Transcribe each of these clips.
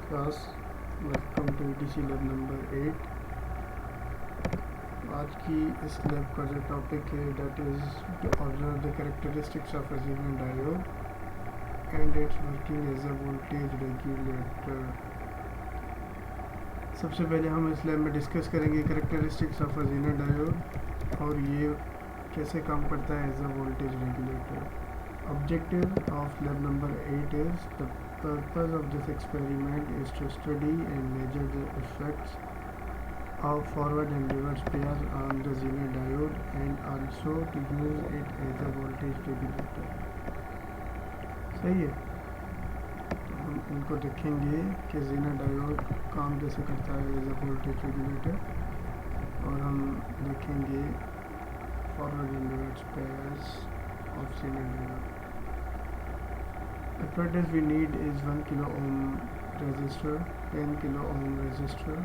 Class, welcome to ETC lab number 8। आज की इस लैब का जो टॉपिक है that is to observe the characteristics of a Zener diode and its working as a voltage regulator. सबसे पहले हम इस लैब में डिस्कस करेंगे characteristics of a Zener diode और ये कैसे काम करता है as a voltage regulator. Objective of lab number 8 is the purpose of this experiment is to study and measure the effects of forward and reverse pairs on the Zener diode and also to use it as a voltage regulator। सही है, तो हम इनको देखेंगे कि Zener diode काम कैसे करता है एज अ वोल्टेज रेगुलेटर और हम देखेंगे forward and reverse pairs of Zener diode। Apparatus we need is 1 kilo ohm resistor, 10 kilo ohm resistor,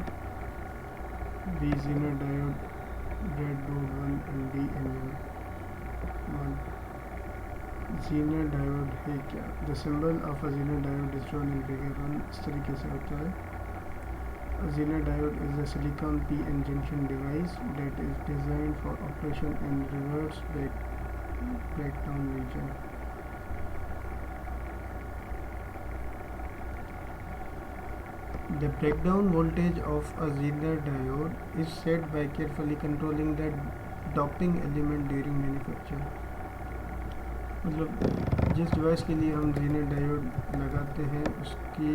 V Zener diode, breadboard 1 and DN1। Zener diode है क्या? The symbol of a Zener diode is shown in figure 1। इस तरीके से होता है। A Zener diode is a silicon p-n junction device that is designed for operation in reverse breakdown region। The breakdown voltage of a Zener diode is set by carefully controlling the doping element during manufacture। मतलब जिस device के लिए हम Zener diode लगाते हैं उसकी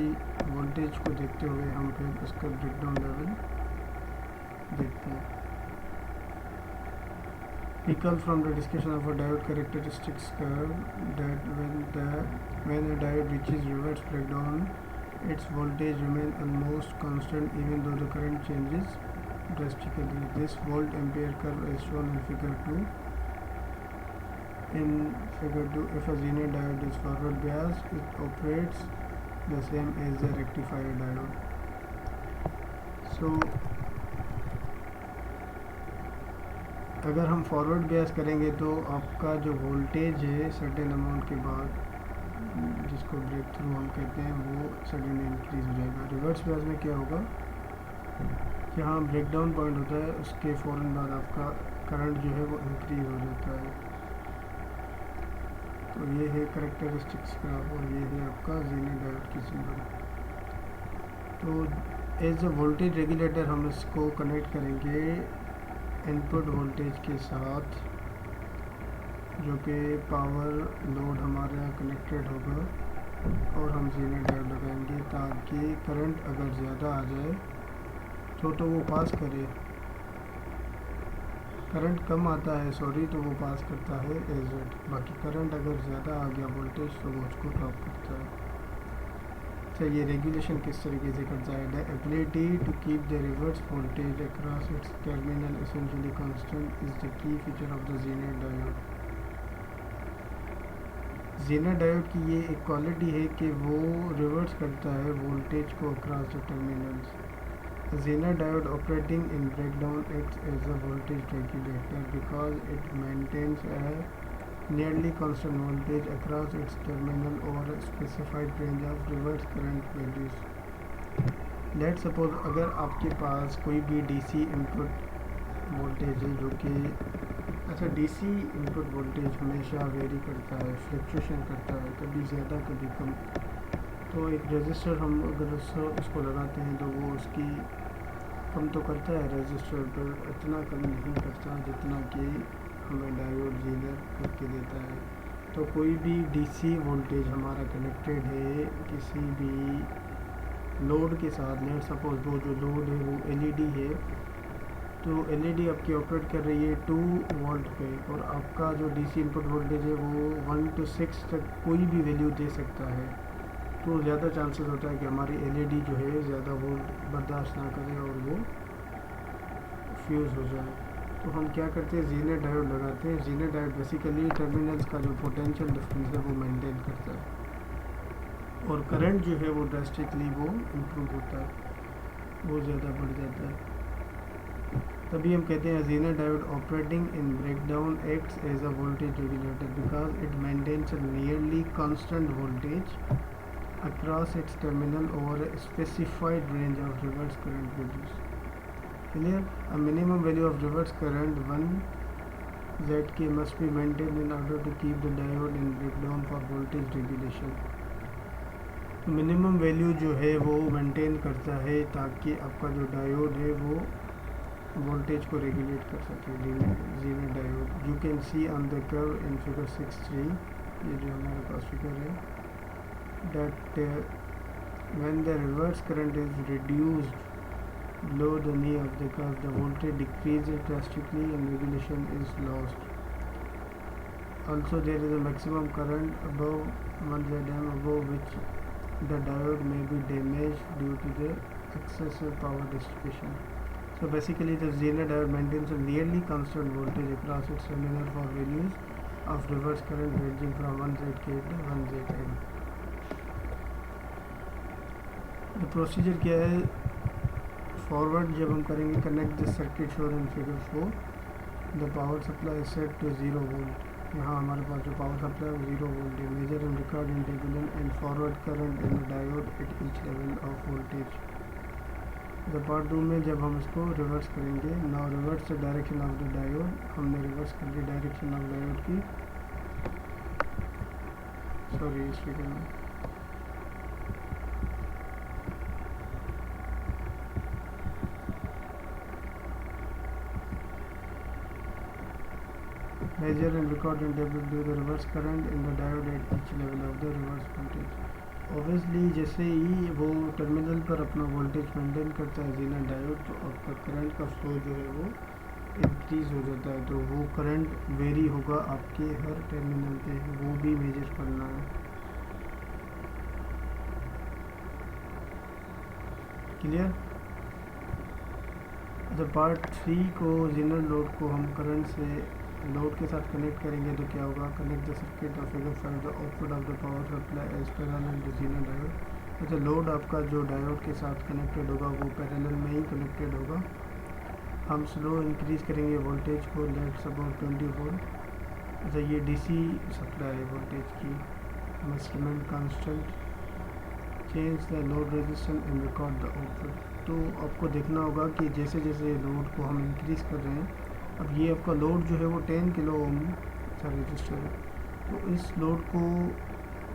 voltage को देखते हुए हम फिर उसका ब्रेकडाउन लेवल देखते हैं। Recall from the discussion of a diode characteristics curve that when a diode reaches reverse breakdown, its voltage remains almost constant even though the current changes drastically। This volt ampere curve is shown in figure 2। In figure 2, if a Zener diode is forward biased, it operates the same as a rectifier diode। So अगर हम forward Beas करेंगे तो आपका जो voltage है certain amount के बाद, जिसको ब्रेक थ्रू हम कहते हैं, वो सडनली इंक्रीज हो जाएगा। रिवर्स बियास में क्या होगा, जहाँ ब्रेकडाउन पॉइंट होता है उसके फ़ौरन बाद आपका करंट जो है वो इंक्रीज हो जाता है। तो ये है कैरेक्टरिस्टिक्स ग्राफ और ये है आपका Zener डायोड की सिंबल। तो एज अ वोल्टेज रेगुलेटर हम इसको कनेक्ट करेंगे इनपुट वोल्टेज के साथ, जो कि पावर लोड हमारा कनेक्टेड होगा, और हम Zener डायोड लगाएंगे ताकि करंट अगर ज़्यादा आ जाए तो वो पास करे। करंट कम आता है तो वो पास करता है AZ। बाकी करंट अगर ज़्यादा आ गया वोल्टेज तो वो उसको ड्रॉप करता है। ये रेगुलेशन किस तरीके से करता है। The ability to keep the reverse voltage across its terminal essentially constant is the key feature of the Zener diode. Zener diode की ये एक क्वालिटी है कि वो रिवर्स करता है वोल्टेज को across the terminals. Zener diode operating in breakdown acts as a voltage regulator because it maintains a nearly constant voltage across its terminal over a specified range of reverse current values। Let's suppose अगर आपके पास कोई भी DC input voltage है जो कि DC input voltage हमेशा very करता है, फ्लक्चुएशन करता है, कभी ज़्यादा कभी कम। तो एक रेजिस्टर हम अगर उसको लगाते हैं तो वो उसकी कम तो करता है रेजिस्टर, पर इतना कम नहीं करता जितना कि हमें डायोड Zener करके देता है। तो कोई भी DC वोल्टेज हमारा कनेक्टेड है किसी भी लोड के साथ, लेट सपोज वो जो लोड है वो LED है, तो LED आपकी ऑपरेट कर रही है 2 वोल्ट पे, और आपका जो DC इनपुट वोल्टेज है वो 1 to 6 तक कोई भी वैल्यू दे सकता है। तो ज़्यादा चांसेस होता है कि हमारी LED जो है ज़्यादा वोल्ट बर्दाश्त ना करे और वो फ्यूज़ हो जाए। तो हम क्या करते हैं, Zener डायोड लगाते हैं। Zener डायोड बेसिकली टर्मिनल्स का जो पोटेंशियल डिफरेंस है वो मेंटेन करता है, और करंट जो है वो ड्रास्टिकली वो इम्प्रूव होता है, वो ज़्यादा बढ़ जाता है। तभी हम कहते हैं Zener diode operating in breakdown acts as a voltage regulator because it maintains a nearly constant voltage across its terminal over a specified range of reverse current values. Clear? A minimum value of reverse current 1 Zk must be maintained in order to keep the diode in breakdown for voltage regulation. Minimum value जो है वो maintain करता है ताकि आपका जो diode है वो वोल्टेज को रेगुलेट कर सके. Zener diode you can see on the curve in figure 6.3, ये जो हमारे पास फिगर है, that when the reverse current is reduced below the knee of the curve, the voltage decreases drastically and regulation is lost. Also, there is a maximum current above 1 Zm, above which the diode may be damaged due to the excessive power dissipation. So basically, the Zener diode maintains a nearly constant voltage across its terminal for values of reverse current ranging from 1 Zk to 1 Zm. The procedure क्या है? Forward जब हम करेंगे, connect the circuit shown in figure 4. The power supply set to 0 volt. यहाँ हमारे पास जो power supply है वो 0 वोल्ट है. Measure and record integral and forward current in the diode at each level of voltage. The part 2 में जब हम इसको रिवर्स करेंगे, now reverse the direction of the diode. हमने रिवर्स कर दी डायरेक्शन ऑफ डायोड की, सॉरी इस फिगर में. Measure and record and develop the reverse current in the diode at each level of the reverse voltage. Obviously जैसे ही वो terminal पर अपना वोल्टेज मेंटेन करता है ज़ीनर डायोड, तो आपका करंट का फ्लो जो है वो इंक्रीज़ हो जाता है. तो वो करंट वेरी होगा आपके हर टर्मिनल पे, वो भी मेजर करना है. क्लियर? द पार्ट 3 को ज़ीनर लोड को हम करंट से लोड के साथ कनेक्ट करेंगे तो क्या होगा? Connect the circuit of figure 5 the output of the power supply as parallel to Zener diode. अच्छा, लोड आपका जो डायोड के साथ कनेक्टेड होगा वो पैरेलल में ही कनेक्टेड होगा. हम स्लो इंक्रीज़ करेंगे वोल्टेज को, लेट्स अबाउट 20 वोल्ट. अच्छा, ये डीसी सप्लाई है वोल्टेज की. Measurement constant, change the load resistance and record the output. तो आपको देखना होगा कि जैसे जैसे लोड को हम इंक्रीज़ कर रहे हैं, अब ये आपका लोड जो है वो 10 किलो ओम का रजिस्टर है, तो इस लोड को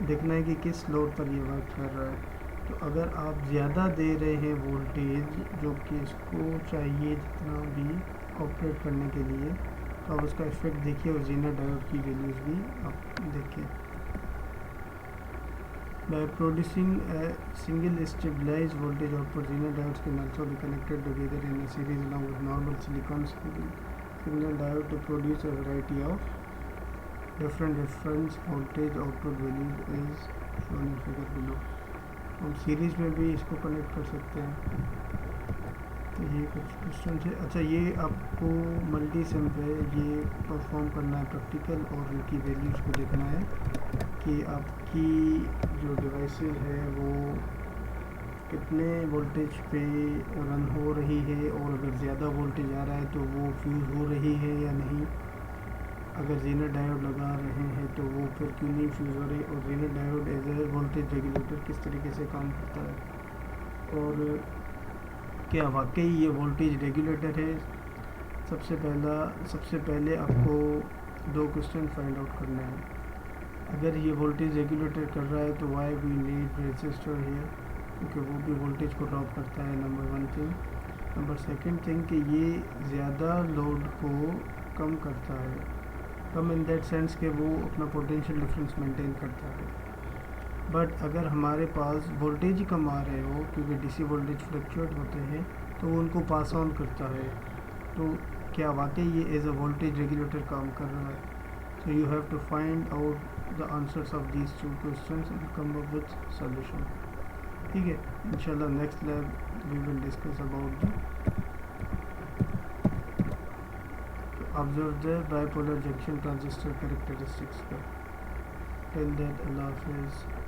देखना है कि किस लोड पर ये वर्क कर रहा है. तो अगर आप ज़्यादा दे रहे हैं वोल्टेज जो कि इसको चाहिए जितना भी ऑपरेट करने के लिए, तो आप उसका इफेक्ट देखिए और ज़ीनर डायोड की वैल्यूज़ भी आप देखिए. By producing a single stabilized voltage output, Zener diodes can also be connected together in a series along with normal silicon signal diode to produce a variety of different reference voltage output values is shown in figure below. हम series में भी इसको connect कर सकते हैं. तो ये कुछ क्वेश्चन है. अच्छा, ये आपको मल्टी सिम पे ये परफॉर्म करना है प्रैक्टिकल, और इनकी वैल्यूज़ को देखना है कि आपकी जो डिवाइसेस है वो कितने वोल्टेज पे रन हो रही है, और अगर ज़्यादा वोल्टेज आ रहा है तो वो फ्यूज़ हो रही है या नहीं. अगर ज़ीनर डायोड लगा रहे हैं तो वो फिर क्यों नहीं फ्यूज़ हो रही, और Zener diode as a voltage regulator किस तरीके से काम करता है, और क्या वाकई ये वोल्टेज रेगुलेटर है. सबसे पहले आपको 2 क्वेश्चन फाइंड आउट करना है. अगर ये वोल्टेज रेगुलेटर कर रहा है तो why we need resistor here, क्योंकि वो भी वोल्टेज को ड्रॉप करता है. Number 1 thing. नंबर 2 थिंग कि ये ज़्यादा लोड को कम करता है, कम इन दैट सेंस कि वो अपना पोटेंशियल डिफरेंस मेंटेन करता है. बट अगर हमारे पास वोल्टेज ही कम आ रहे हो, क्योंकि डीसी वोल्टेज फ्लक्चुएट होते हैं, तो वो उनको पास ऑन करता है. तो क्या वाकई ये एज अ वोल्टेज रेगुलेटर काम कर रहा है? So you have to find out the answers of these 2 questions and come up with solution. ठीक है, इंशाल्लाह next lab we will discuss about the observe the bipolar junction transistor characteristics का. Till that, अल्लाह हाफिज़.